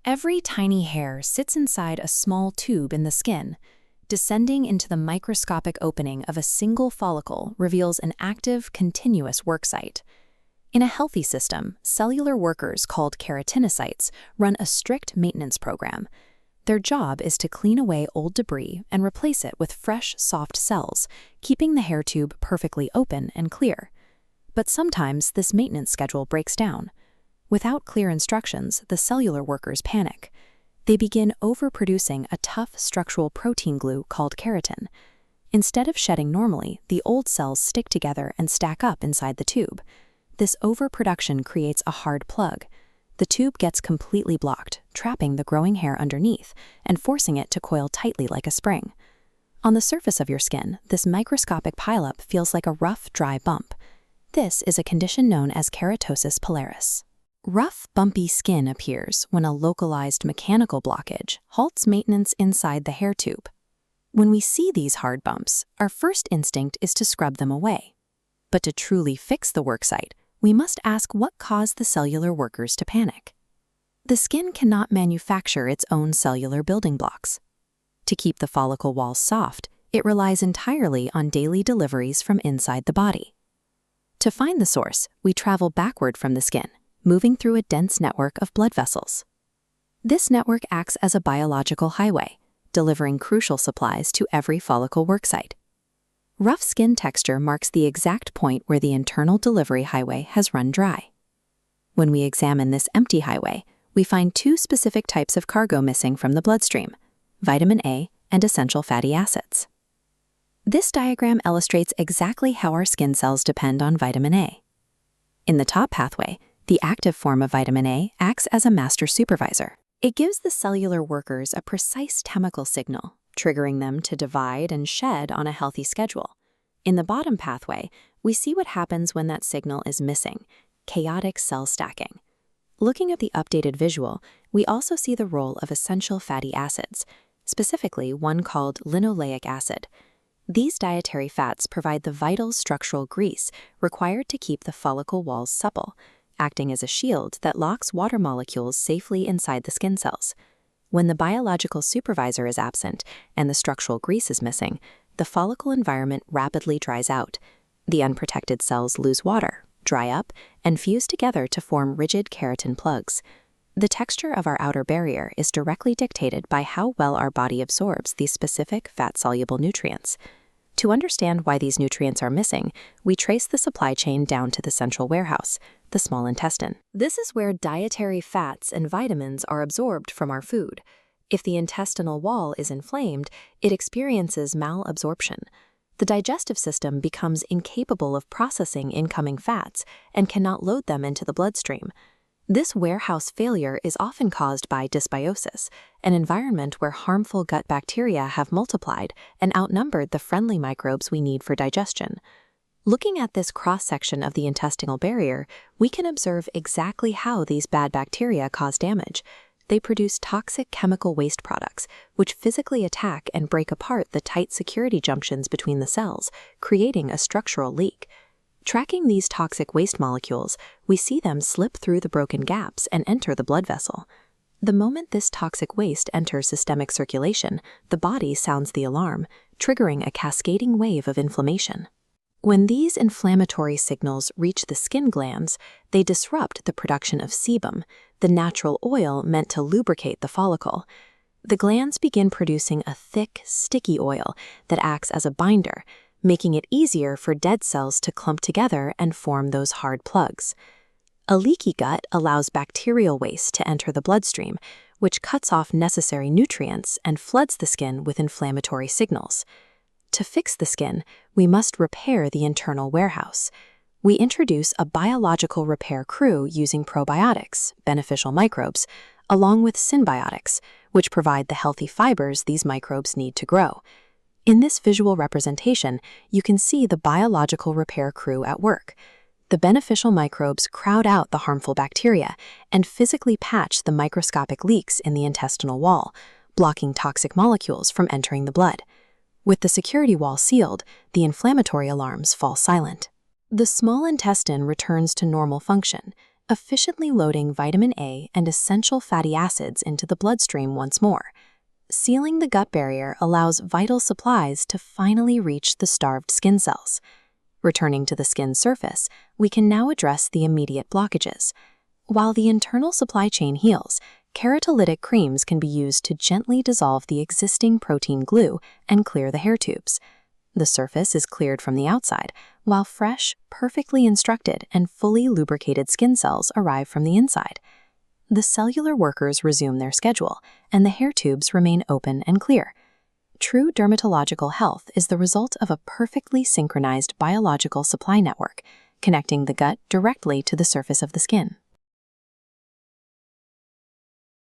Every tiny hair sits inside a small tube in the skin. Descending into the microscopic opening of a single follicle reveals an active, continuous worksite. In a healthy system, cellular workers called keratinocytes run a strict maintenance program. Their job is to clean away old debris and replace it with fresh, soft cells, keeping the hair tube perfectly open and clear. But sometimes this maintenance schedule breaks down. Without clear instructions, the cellular workers panic. They begin overproducing a tough structural protein glue called keratin. Instead of shedding normally, the old cells stick together and stack up inside the tube. This overproduction creates a hard plug. The tube gets completely blocked, trapping the growing hair underneath and forcing it to coil tightly like a spring. On the surface of your skin, this microscopic pileup feels like a rough, dry bump. This is a condition known as keratosis pilaris. Rough, bumpy skin appears when a localized mechanical blockage halts maintenance inside the hair tube. When we see these hard bumps, our first instinct is to scrub them away. But to truly fix the worksite, we must ask what caused the cellular workers to panic. The skin cannot manufacture its own cellular building blocks. To keep the follicle walls soft, it relies entirely on daily deliveries from inside the body. To find the source, we travel backward from the skin, moving through a dense network of blood vessels. This network acts as a biological highway, delivering crucial supplies to every follicle worksite. Rough skin texture marks the exact point where the internal delivery highway has run dry. When we examine this empty highway, we find two specific types of cargo missing from the bloodstream: vitamin A and essential fatty acids. This diagram illustrates exactly how our skin cells depend on vitamin A. In the top pathway, the active form of vitamin A acts as a master supervisor. It gives the cellular workers a precise chemical signal, triggering them to divide and shed on a healthy schedule. In the bottom pathway, we see what happens when that signal is missing: chaotic cell stacking. Looking at the updated visual, we also see the role of essential fatty acids, specifically one called linoleic acid. These dietary fats provide the vital structural grease required to keep the follicle walls supple, acting as a shield that locks water molecules safely inside the skin cells. When the biological supervisor is absent and the structural grease is missing, the follicle environment rapidly dries out. The unprotected cells lose water, dry up, and fuse together to form rigid keratin plugs. The texture of our outer barrier is directly dictated by how well our body absorbs these specific fat-soluble nutrients. To understand why these nutrients are missing, we trace the supply chain down to the central warehouse, the small intestine. This is where dietary fats and vitamins are absorbed from our food. If the intestinal wall is inflamed, it experiences malabsorption. The digestive system becomes incapable of processing incoming fats and cannot load them into the bloodstream. This warehouse failure is often caused by dysbiosis, an environment where harmful gut bacteria have multiplied and outnumbered the friendly microbes we need for digestion. Looking at this cross-section of the intestinal barrier, we can observe exactly how these bad bacteria cause damage. They produce toxic chemical waste products, which physically attack and break apart the tight security junctions between the cells, creating a structural leak. Tracking these toxic waste molecules, we see them slip through the broken gaps and enter the blood vessel. The moment this toxic waste enters systemic circulation, the body sounds the alarm, triggering a cascading wave of inflammation. When these inflammatory signals reach the skin glands, they disrupt the production of sebum, the natural oil meant to lubricate the follicle. The glands begin producing a thick, sticky oil that acts as a binder, making it easier for dead cells to clump together and form those hard plugs. A leaky gut allows bacterial waste to enter the bloodstream, which cuts off necessary nutrients and floods the skin with inflammatory signals. To fix the skin, we must repair the internal warehouse. We introduce a biological repair crew using probiotics, beneficial microbes, along with symbiotics, which provide the healthy fibers these microbes need to grow. In this visual representation, you can see the biological repair crew at work. The beneficial microbes crowd out the harmful bacteria and physically patch the microscopic leaks in the intestinal wall, blocking toxic molecules from entering the blood. With the security wall sealed, the inflammatory alarms fall silent. The small intestine returns to normal function, efficiently loading vitamin A and essential fatty acids into the bloodstream once more. Sealing the gut barrier allows vital supplies to finally reach the starved skin cells. Returning to the skin surface, we can now address the immediate blockages. While the internal supply chain heals, keratolytic creams can be used to gently dissolve the existing protein glue and clear the hair tubes. The surface is cleared from the outside, while fresh, perfectly instructed, and fully lubricated skin cells arrive from the inside. The cellular workers resume their schedule, and the hair tubes remain open and clear. True dermatological health is the result of a perfectly synchronized biological supply network, connecting the gut directly to the surface of the skin.